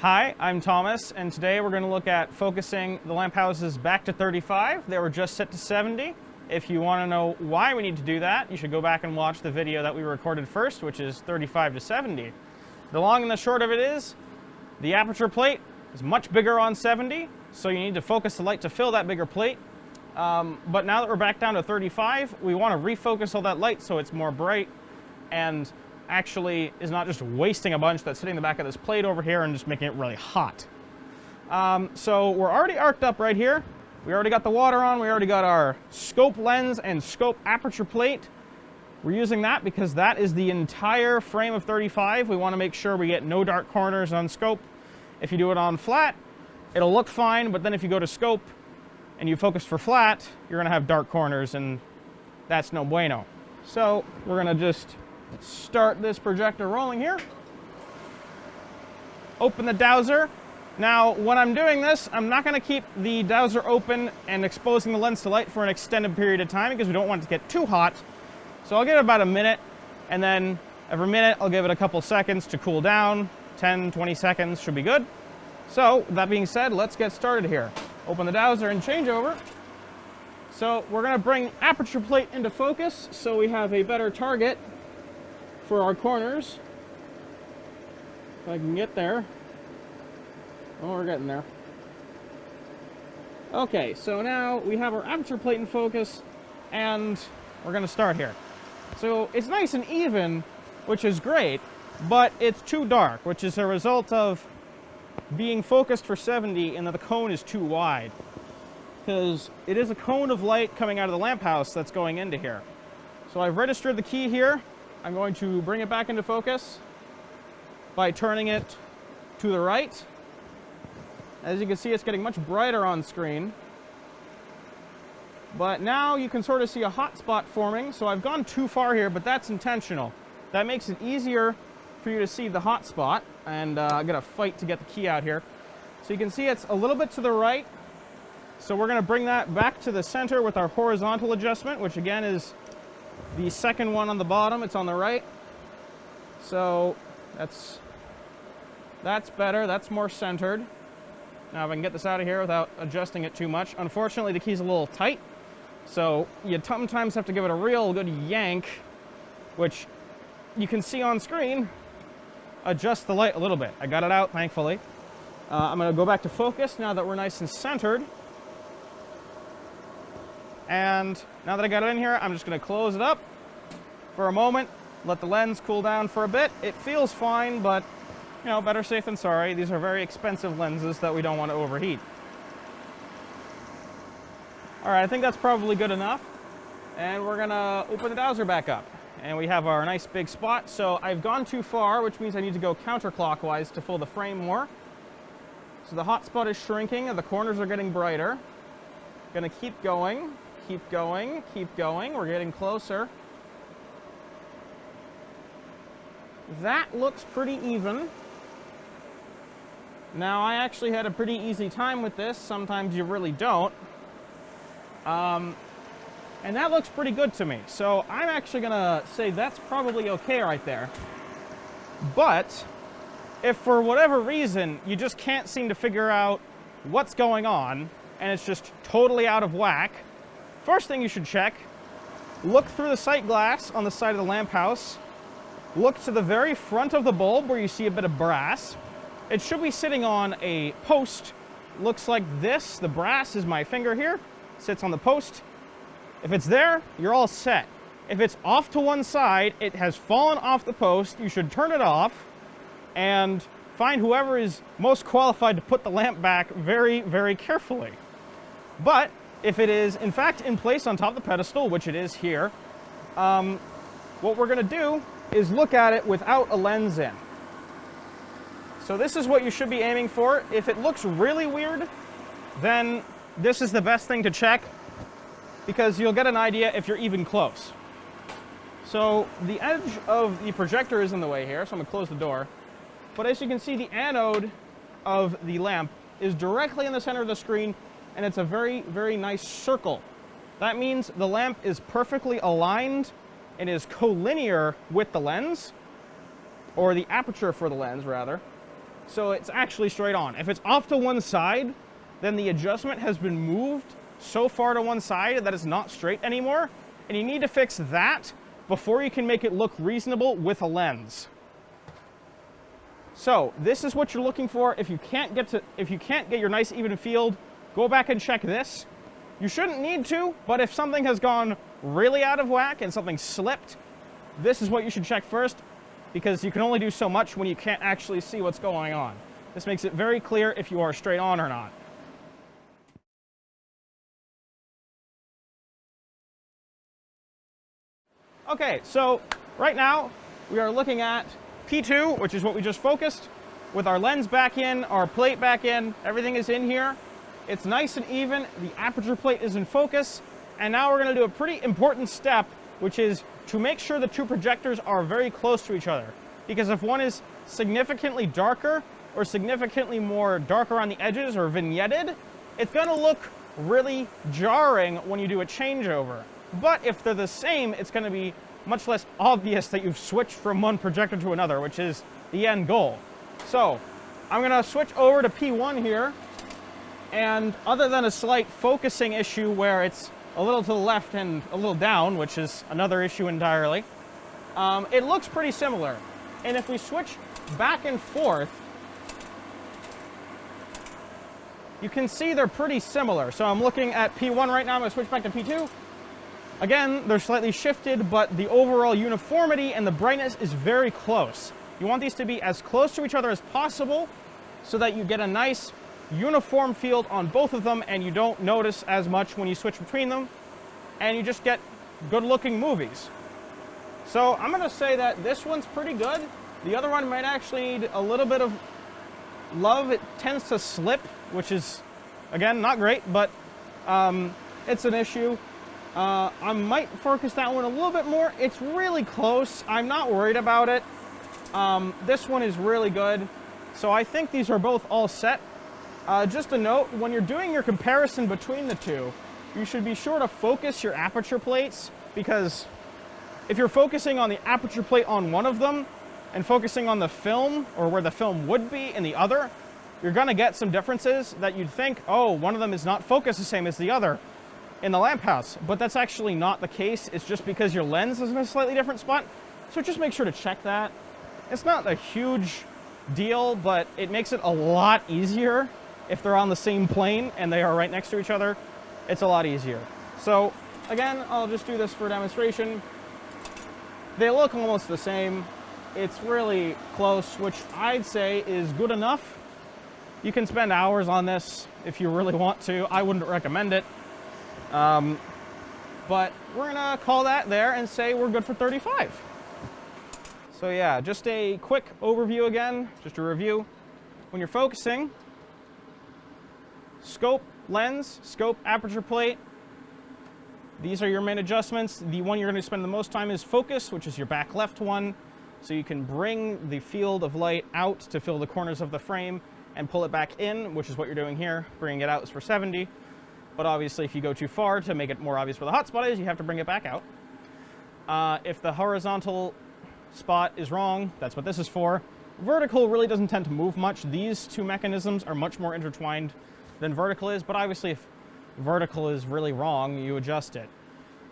Hi, I'm Thomas, and today we're going to look at focusing the lamp houses back to 35. They were just set to 70. If you want to know why we need to do that, you should go back and watch the video that we recorded first, which is 35 to 70. The long and the short of it is, the aperture plate is much bigger on 70, so you need to focus the light to fill that bigger plate. But now that we're back down to 35, we want to refocus all that light so it's more bright and actually is not just wasting a bunch that's sitting in the back of this plate over here and just making it really hot. So we're already arced up right here. We already got the water on. We already got our scope lens and scope aperture plate. We're using that because that is the entire frame of 35. We want to make sure we get no dark corners on scope. If you do it on flat, it'll look fine, but then if you go to scope and you focus for flat, you're going to have dark corners, and that's no bueno. So we're going to just start this projector rolling here. Open the dowser. Now, when I'm doing this, I'm not going to keep the dowser open and exposing the lens to light for an extended period of time because we don't want it to get too hot. So I'll give it about a minute, and then every minute I'll give it a couple seconds to cool down. 10, 20 seconds should be good. So, that being said, let's get started here. Open the dowser and change over. So we're going to bring aperture plate into focus so we have a better target for our corners. If I can get there. Oh, we're getting there. Okay, so now we have our aperture plate in focus, and we're going to start here. So it's nice and even, which is great, but it's too dark, which is a result of being focused for 70 and that the cone is too wide. Because it is a cone of light coming out of the lamp house that's going into here. So I've registered the key here. I'm going to bring it back into focus by turning it to the right. As you can see, it's getting much brighter on screen. But now you can sort of see a hot spot forming. So I've gone too far here, but that's intentional. That makes it easier for you to see the hot spot. And I'm going to fight to get the key out here. So you can see it's a little bit to the right. So we're going to bring that back to the center with our horizontal adjustment, which again is the second one on the bottom. It's on the right. So that's better. That's more centered. Now if I can get this out of here without adjusting it too much. Unfortunately, the key's a little tight. So you sometimes have to give it a real good yank, which you can see on screen. Adjust the light a little bit. I got it out, thankfully. I'm going to go back to focus now that we're nice and centered. And now that I got it in here, I'm just going to close it up for a moment, let the lens cool down for a bit. It feels fine, but, you know, better safe than sorry. These are very expensive lenses that we don't want to overheat. All right, I think that's probably good enough. And we're going to open the dowser back up. And we have our nice big spot. So I've gone too far, which means I need to go counterclockwise to fill the frame more. So the hot spot is shrinking and the corners are getting brighter. Going to keep going. Keep going, keep going. We're getting closer. That looks pretty even. Now, I actually had a pretty easy time with this. Sometimes you really don't. And that looks pretty good to me. So I'm actually going to say that's probably okay right there. But if for whatever reason you just can't seem to figure out what's going on and it's just totally out of whack, first thing you should check, look through the sight glass on the side of the lamp house. Look to the very front of the bulb where you see a bit of brass. It should be sitting on a post. Looks like this. The brass is my finger here. Sits on the post. If it's there, you're all set. If it's off to one side, it has fallen off the post. You should turn it off and find whoever is most qualified to put the lamp back very, very carefully. But if it is, in fact, in place on top of the pedestal, which it is here, what we're going to do is look at it without a lens in. So this is what you should be aiming for. If it looks really weird, then this is the best thing to check because you'll get an idea if you're even close. So the edge of the projector is in the way here, so I'm going to close the door. But as you can see, the anode of the lamp is directly in the center of the screen, and it's a very, very nice circle. That means the lamp is perfectly aligned and is collinear with the lens, or the aperture for the lens, rather. so it's actually straight on. If it's off to one side, then the adjustment has been moved so far to one side that it's not straight anymore, and you need to fix that before you can make it look reasonable with a lens. So this is what you're looking for. If you can't get your nice even field, go back and check this. You shouldn't need to, but if something has gone really out of whack and something slipped, this is what you should check first, because you can only do so much when you can't actually see what's going on. This makes it very clear if you are straight on or not. Okay, so right now we are looking at P2, which is what we just focused, with our lens back in, our plate back in, everything is in here. It's nice and even, the aperture plate is in focus, and now we're going to do a pretty important step, which is to make sure the two projectors are very close to each other. Because if one is significantly darker or significantly more dark around the edges or vignetted, it's going to look really jarring when you do a changeover. But if they're the same, it's going to be much less obvious that you've switched from one projector to another, which is the end goal. So I'm going to switch over to P1 here, and other than a slight focusing issue where it's a little to the left and a little down, which is another issue entirely, it looks pretty similar. And if we switch back and forth, you can see they're pretty similar. So I'm looking at P1 right now. I'm going to switch back to P2. Again, they're slightly shifted, but the overall uniformity and the brightness is very close. You want these to be as close to each other as possible so that you get a nice uniform field on both of them and you don't notice as much when you switch between them, and you just get good-looking movies. So I'm going to say that this one's pretty good. The other one might actually need a little bit of love. It tends to slip, which is, again, not great, but it's an issue. I might focus that one a little bit more. It's really close. I'm not worried about it. This one is really good. So I think these are both all set. Just a note, when you're doing your comparison between the two, you should be sure to focus your aperture plates, because if you're focusing on the aperture plate on one of them and focusing on the film, or where the film would be in the other, you're going to get some differences that you'd think, oh, one of them is not focused the same as the other in the Lamphouse. But that's actually not the case. It's just because your lens is in a slightly different spot. So just make sure to check that. It's not a huge deal, but it makes it a lot easier if they're on the same plane and they are right next to each other. It's a lot easier. So again, I'll just do this for demonstration. They look almost the same. It's really close, which I'd say is good enough. You can spend hours on this if you really want to. I wouldn't recommend it. But we're gonna call that there and say we're good for 35. So yeah, just a quick overview again, just a review. When you're focusing, scope, lens, scope, aperture plate. These are your main adjustments. The one you're going to spend the most time is focus, which is your back left one. So you can bring the field of light out to fill the corners of the frame and pull it back in, which is what you're doing here. Bringing it out is for 70. But obviously, if you go too far to make it more obvious where the hot spot is, you have to bring it back out. If the horizontal spot is wrong, that's what this is for. Vertical really doesn't tend to move much. These two mechanisms are much more intertwined than vertical is, but obviously if vertical is really wrong, you adjust it.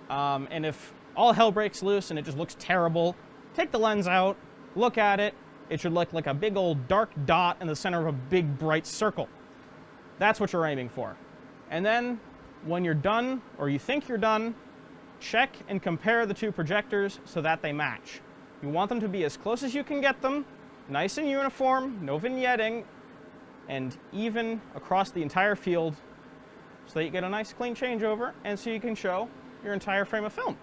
And if all hell breaks loose and it just looks terrible, take the lens out, look at it. It should look like a big old dark dot in the center of a big bright circle. That's what you're aiming for. And then when you're done, or you think you're done, check and compare the two projectors so that they match. You want them to be as close as you can get them, nice and uniform, no vignetting, and even across the entire field so that you get a nice clean changeover and so you can show your entire frame of film.